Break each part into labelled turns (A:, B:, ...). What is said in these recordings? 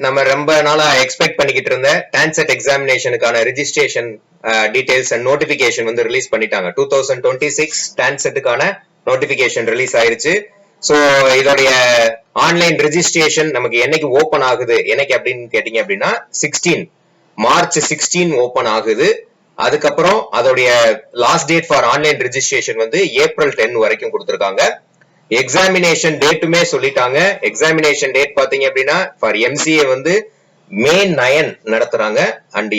A: நம்ம ரொம்ப நாளா எக்ஸ்பெக்ட் பண்ணிக்கிட்டு இருந்த டான்செட் எக்ஸாமினேஷனுக்கான ரிஜிஸ்ட்ரேஷன் டீடைல்ஸ் அண்ட் நோட்டிபிகேஷன் வந்து ரிலீஸ் பண்ணிட்டாங்க. 2026 டான்செட்டுக்கான நோட்டிபிகேஷன் ரிலீஸ் ஆயிருச்சு. ஸோ இதோடைய ஆன்லைன் ரெஜிஸ்ட்ரேஷன் நமக்கு என்னைக்கு ஓபன் ஆகுது, என்னைக்கு அப்படின்னு கேட்டீங்க அப்படின்னா மார்ச் 16 ஓபன் ஆகுது. அதுக்கப்புறம் அதோடைய last date for online registration வந்து ஏப்ரல் 10 வரைக்கும் கொடுத்திருக்காங்க. எக்ஸாமினேஷன் டேட்டுமே சொல்லிட்டாங்க. எக்ஸாமினேஷன் டேட் பாத்தீங்க அப்படின்னா ஃபார் எம்சிஏ வந்து மே 9 நடத்துறாங்க and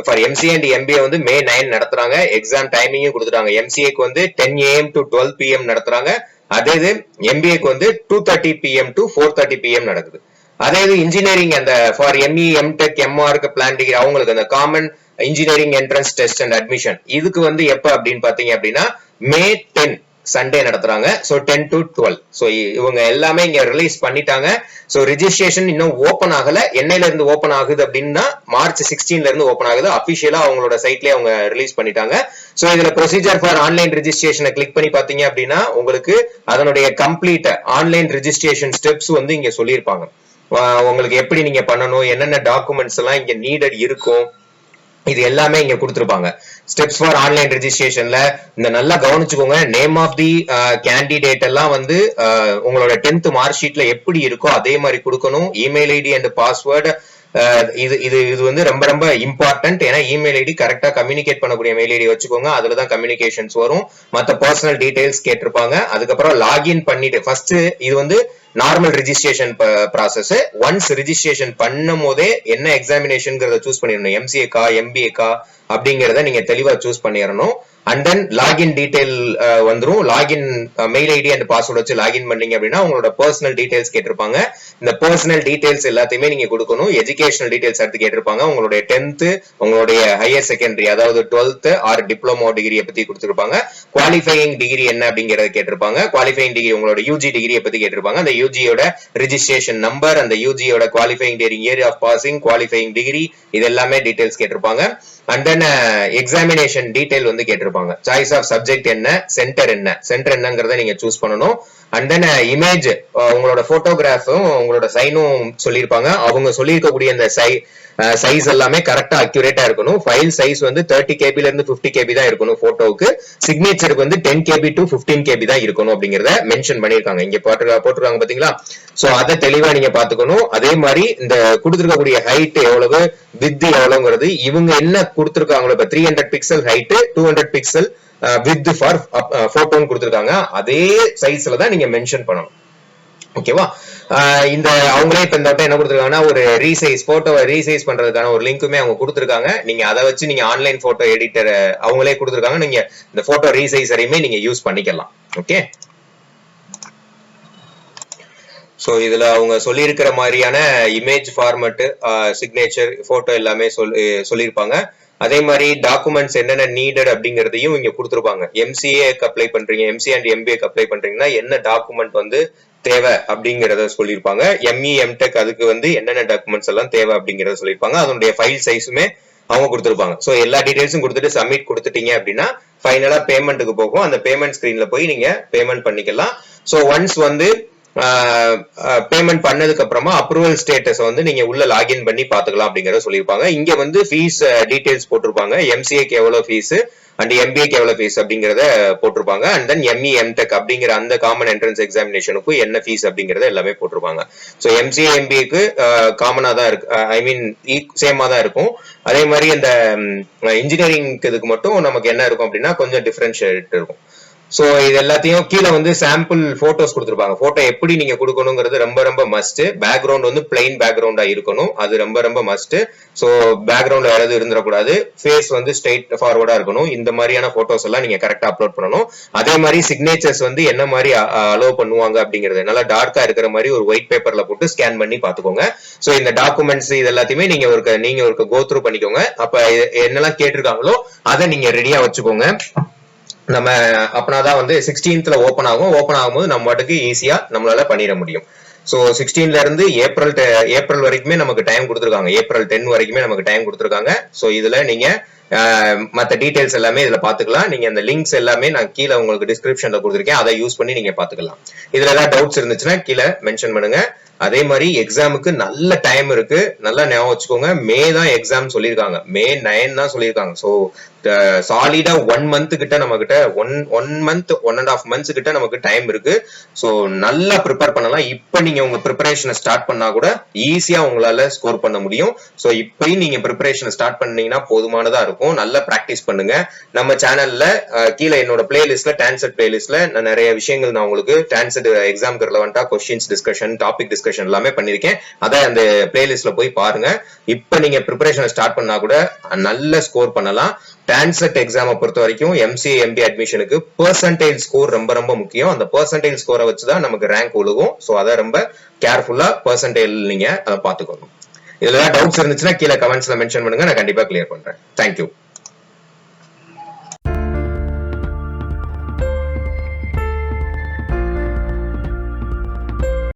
A: for MCA and MBA வந்து மே 9 நடத்துறாங்க. எக்ஸாம் டைமிங்கும் கொடுத்துட்டாங்க. எம்சிஏக்கு வந்து 10 AM to 12 PM நடத்துறாங்க. அதே இது எம்பிஏக்கு வந்து 2:30 PM to 4:30 PM நடக்குது. அதே இது இன்ஜினியரிங் அந்த ஃபார் எம்இ எம்டெக் எம்ஆருக்கு பிளான் டிகிரி அவங்களுக்கு அந்த common engineering entrance test and admission இதுக்கு வந்து எப்ப அப்படின்னு பாத்தீங்க அப்படின்னா மே 10 சண்டே நடத்துறாங்க. So 10 to 12. ஸோ இவங்க எல்லாமே இங்க ரிலீஸ் பண்ணிட்டாங்க. ஸோ ரிஜிஸ்ட்ரேஷன் இன்னும் ஓப்பன் ஆகல. என்னையில இருந்து ஓப்பன் ஆகுது அப்படின்னா மார்ச் 16 இருந்து ஓப்பன் ஆகுது. அபிஷியலா அவங்களோட சைட்லயே அவங்க ரிலீஸ் பண்ணிட்டாங்க. ஸோ இதுல ப்ரொசீஜர் ஃபார் ஆன்லைன் ரிஜிஸ்ட்ரேஷனை கிளிக் பண்ணி பாத்தீங்க அப்படின்னா உங்களுக்கு அதனுடைய கம்ப்ளீட் ஆன்லைன் ரிஜிஸ்ட்ரேஷன் ஸ்டெப்ஸ் வந்து இங்க சொல்லியிருப்பாங்க. உங்களுக்கு எப்படி நீங்க பண்ணணும், என்னென்ன டாக்குமெண்ட்ஸ் எல்லாம் இங்க நீடட் இருக்கும், இது எல்லாமே இங்க கொடுத்திருப்பாங்க. ஸ்டெப்ஸ் ஃபார் ஆன்லைன் ரெஜிஸ்ட்ரேஷன்ல இந்த நல்லா கவனிச்சுக்கோங்க. நேம் ஆஃப் தி கேண்டிடேட் எல்லாம் வந்து உங்களோட 10th மார்க் ஷீட்ல எப்படி இருக்கோ அதே மாதிரி கொடுக்கணும். இமெயில் ஐடி அண்ட் பாஸ்வேர்டு இது வந்து ரொம்ப ரொம்ப இம்பார்ட்டன்ட். ஏன்னா இமெயில் ஐடி கரெக்டா கம்யூனிகேட் பண்ணக்கூடிய மெயில் ஐடி வச்சுக்கோங்க. அதுலதான் கம்யூனிகேஷன்ஸ் வரும். மத்த பர்சனல் டீடைல்ஸ் கேட்டிருப்பாங்க. அதுக்கப்புறம் லாகின் பண்ணிட்டு ஃபர்ஸ்ட் இது வந்து normal registration process. Once registration பண்ணும் போதே என்ன எக்ஸாமினேஷன் சூஸ் பண்ணிடணும். எம்சிஏக்கா எம்பிஏக்கா அப்படிங்கறத நீங்க தெளிவா சூஸ் பண்ணிடணும். அண்ட் தென் லாகின் டீடைல் வந்துரும். Login mail ID and password வச்சு லாகின் பண்ணீங்க அப்படின்னா உங்களோட பர்சனல் டீடைல்ஸ் கேட்டிருப்பாங்க. இந்த பர்சனல் டீடைல்ஸ் எல்லாத்தையுமே நீங்க கொடுக்கணும். எஜுகேஷனல் டீடைல்ஸ் எடுத்து கேட்டிருப்பாங்க. உங்களுடைய 10th, உங்களுடைய ஹையர் செகண்டரி அதாவது 12th ஆர் டிப்ளமோ டிகிரியை பத்தி கொடுத்திருப்பாங்க. குவாலிஃபையிங் டிகிரி என்ன அப்படிங்கறத கேட்டிருப்பாங்க. குவாலிஃபையிங் டிகிரி உங்களோட யூஜி டிகிரியை பத்தி கேட்டிருப்பாங்க. அந்த யூஜியோட ரிஜிஸ்ட்ரேஷன் நம்பர், அந்த யூஜியோட qualifying degree, year of passing, qualifying degree, இது எல்லாமே டீடைல்ஸ் கேட்டிருப்பாங்க. அண்ட் தென் எக்ஸாமினேஷன் டீடைல் வந்து கேட்டிருப்பாங்க. சாய்ஸ் ஆஃப் சப்ஜெக்ட் என்ன, சென்டர் என்னங்கறத நீங்க சூஸ் பண்ணணும். அண்ட் தென் இமேஜ் உங்களோட போட்டோகிராஃபும் உங்களோட சைனும் சொல்லியிருப்பாங்க. அவங்க சொல்லியிருக்கக்கூடிய அந்த சைஸ் எல்லாமே கரெக்டா அக்யூரேட்டா இருக்கணும். ஃபைல் சைஸ் வந்து 30 KB ல இருந்து 50 KB தான் இருக்கணும் போட்டோவுக்கு. சிக்னேச்சருக்கு வந்து 10 KB to 15 KB தான் இருக்கணும் அப்படிங்கறத மென்ஷன் பண்ணிருக்காங்க. இங்க போட்டிருக்காங்க பாத்தீங்களா? சோ அதை தெளிவா நீங்க பாத்துக்கணும். அதே மாதிரி இந்த கொடுத்திருக்கக்கூடிய ஹைட் எவ்வளவு, வித் எவ்வளவுங்கிறது இவங்க என்ன கொடுத்திருக்காங்களோ, இப்ப 300 pixel height, 200 pixel width for போட்டோன்னு கொடுத்திருக்காங்க. அதே சைஸ்ல தான் நீங்க மென்ஷன் பண்ணணும். ஓகேவா? இந்த அவங்களே இப்ப இந்த என்ன கொடுத்திருக்காங்கன்னா ஒரு ரீசைஸ் போட்டோவை ரீசைஸ் பண்றதுக்கான ஒரு லிங்க்குமே அவங்க கொடுத்திருக்காங்க. நீங்க அதை வச்சு நீங்க ஆன்லைன் போட்டோ எடிட்டர் அவங்களே கொடுத்திருக்காங்க. நீங்க இந்த போட்டோ ரீசைஸரையுமே நீங்க யூஸ் பண்ணிக்கலாம். ஓகே, சோ இதுல அவங்க சொல்லியிருக்கிற மாதிரியான இமேஜ் ஃபார்மட், சிக்னேச்சர், போட்டோ எல்லாமே சொல்லியிருப்பாங்க. அதே மாதிரி டாக்குமெண்ட்ஸ் என்னென்ன நீடட் அப்படிங்கறதையும் இங்க கொடுத்திருப்பாங்க. எம்சிஏக்கு அப்ளை பண்றீங்க, எம்சி அண்ட் எம்பிஏக்கு அப்ளை பண்றீங்கன்னா என்ன டாக்குமெண்ட் வந்து தேவை அப்படிங்கறத சொல்லியிருப்பாங்க. எம்இ எம்டெக் அதுக்கு வந்து என்னென்ன டாக்குமெண்ட்ஸ் எல்லாம் தேவை அப்படிங்கறத சொல்லியிருப்பாங்க. அதனுடைய ஃபைல் சைஸுமே அவங்க கொடுத்திருப்பாங்க. சோ எல்லா டீடைல்ஸும் கொடுத்துட்டு சப்மிட் கொடுத்துட்டீங்க அப்படின்னா ஃபைனலா பேமெண்ட்டுக்கு போகும். அந்த பேமெண்ட் ஸ்கிரீன்ல போய் நீங்க பேமெண்ட் பண்ணிக்கலாம். சோ ஒன்ஸ் வந்து பேமெண்ட் பண்ணதுக்கு அப்புறமா அப்ரூவல் ஸ்டேட்டஸ் வந்து நீங்க உள்ள லாகின் பண்ணி பாத்துக்கலாம் அப்படிங்கறத சொல்லியிருப்பாங்க. இங்க வந்து ஃபீஸ் டீடைல்ஸ் போட்டிருப்பாங்க. எம்சிஏக்கு எவ்வளவு ஃபீஸ் அண்ட் எம்பிஏக்கு எவ்வளவு ஃபீஸ் அப்படிங்கறத போட்டிருப்பாங்க. அண்ட் தென் எம்இ எம்டெக் அப்படிங்கிற அந்த காமன் என்ட்ரன்ஸ் எக்ஸாமினேஷனுக்கும் என்ன ஃபீஸ் அப்படிங்கறத எல்லாமே போட்டிருப்பாங்க. ஸோ எம்சிஏ எம்பிஏக்கு காமனா தான் இருக்கு, ஐ மீன் சேமா தான் இருக்கும். அதே மாதிரி இந்த இன்ஜினியரிங் இதுக்கு மட்டும் நமக்கு என்ன இருக்கும் அப்படின்னா கொஞ்சம் டிஃபரன்ஷியேட் இருக்கும். சோ இது எல்லாத்தையும் கீழே வந்து சாம்பிள் போட்டோஸ் கொடுத்திருப்பாங்க. போட்டோ எப்படி நீங்க கொடுக்கணுங்கிறது ரொம்ப ரொம்ப மஸ்ட். பேக்ரவுண்ட் வந்து பிளைன் பேக்ரவுண்டா இருக்கணும், அது ரொம்ப ரொம்ப மஸ்ட். சோ பேக்ரவுண்ட்ல யாராவது இருந்துடக்கூடாது. ஃபேஸ் வந்து ஸ்ட்ரைட் ஃபார்வர்டா இருக்கணும். இந்த மாதிரியான போட்டோஸ் எல்லாம் நீங்க கரெக்டா அப்லோட் பண்ணணும். அதே மாதிரி சிக்னேச்சர்ஸ் வந்து என்ன மாதிரி அலோவ் பண்ணுவாங்க அப்படிங்கிறது நல்லா டார்க்கா இருக்கிற மாதிரி ஒரு ஒயிட் பேப்பர்ல போட்டு ஸ்கேன் பண்ணி பாத்துக்கோங்க. சோ இந்த டாக்குமெண்ட்ஸ் இது எல்லாத்தையுமே நீங்க ஒரு கோ த்ரூ பண்ணிக்கோங்க. அப்ப என்னெல்லாம் கேட்டிருக்காங்களோ அதை நீங்க ரெடியா வச்சுக்கோங்க. நம்ம அப்பனாதான் வந்து 16th ஓபன் ஆகும். ஓபன் ஆகும்போது நம்ம பாட்டுக்கு ஈஸியா நம்மளால பண்ணிட முடியும். சோ 16ல இருந்து ஏப்ரல் வரைக்குமே நமக்கு டைம் கொடுத்திருக்காங்க. ஏப்ரல் 10 வரைக்குமே நமக்கு டைம் கொடுத்திருக்காங்க. சோ இதுல நீங்க மத்த டீடைல்ஸ் எல்லாமே இதுல பாத்துக்கலாம். நீங்க அந்த லிங்க்ஸ் எல்லாமே நான் கீழே உங்களுக்கு டிஸ்கிரிப்ஷன்ல கொடுத்திருக்கேன். அதை யூஸ் பண்ணி நீங்க பாத்துக்கலாம். இதுல ஏதாவது டவுட்ஸ் இருந்துச்சுன்னா கீழே மென்ஷன் பண்ணுங்க. அதே மாதிரி எக்ஸாமுக்கு நல்ல டைம் இருக்கு, நல்லா ஞாபகம் வச்சுக்கோங்க. மே தான் எக்ஸாம் சொல்லியிருக்காங்க, May 9 தான் சொல்லியிருக்காங்க. ஸோ சாலிடா 1 month கிட்ட நம்ம கிட்ட ஒன் மந்த் 1.5 months கிட்ட நமக்கு டைம் இருக்கு. ஸோ நல்லா ப்ரிப்பேர் பண்ணலாம். இப்ப நீங்க உங்க ப்ரிப்பரேஷனை ஸ்டார்ட் பண்ணா கூட ஈஸியா உங்களால ஸ்கோர் பண்ண முடியும். ஸோ இப்பயும் நீங்க ப்ரிப்பரேஷனை ஸ்டார்ட் பண்ணீங்கன்னா போதுமானதா இருக்கும். நல்லா பிராக்டிஸ் பண்ணுங்க. நம்ம சேனல்ல கீழே என்னோட பிளேலிஸ்ட்ல டான்செட் பிளேலிஸ்ட்ல நான் நிறைய விஷயங்கள் நான் உங்களுக்கு டான்செட் எக்ஸாம்க்கு ரிலவெண்டா கொஸ்டின்ஸ் டிஸ்கஷன், டாபிக் டிஸ்கஷன் எல்லாமே பண்ணிருக்கேன். அதை அந்த பிளேலிஸ்ட்ல போய் பாருங்க. இப்ப நீங்க ப்ரிப்பரேஷனை ஸ்டார்ட் பண்ணா கூட நல்ல ஸ்கோர் பண்ணலாம். டான்செட் எக்ஸாமை பொறுத்த வரைக்கும் MCA MD அட்மிஷனுக்கு பெர்சன்டேஜ் ஸ்கோர் ரொம்ப ரொம்ப முக்கியம். அந்த பெர்சன்டேஜ் ஸ்கோரை வச்சுதான் நமக்கு ரேங்க் ஒழுகும். ஸோ அதை ரொம்ப கேர்ஃபுல்லா பெர்சன்டேஜ் நீங்க அதை பார்த்துக்கணும். இதுல டவுட்ஸ் இருந்துச்சுன்னா கீழே கமெண்ட்ஸ்ல மென்ஷன் பண்ணுங்க, நான் கண்டிப்பா கிளியர் பண்றேன். தேங்க்யூ.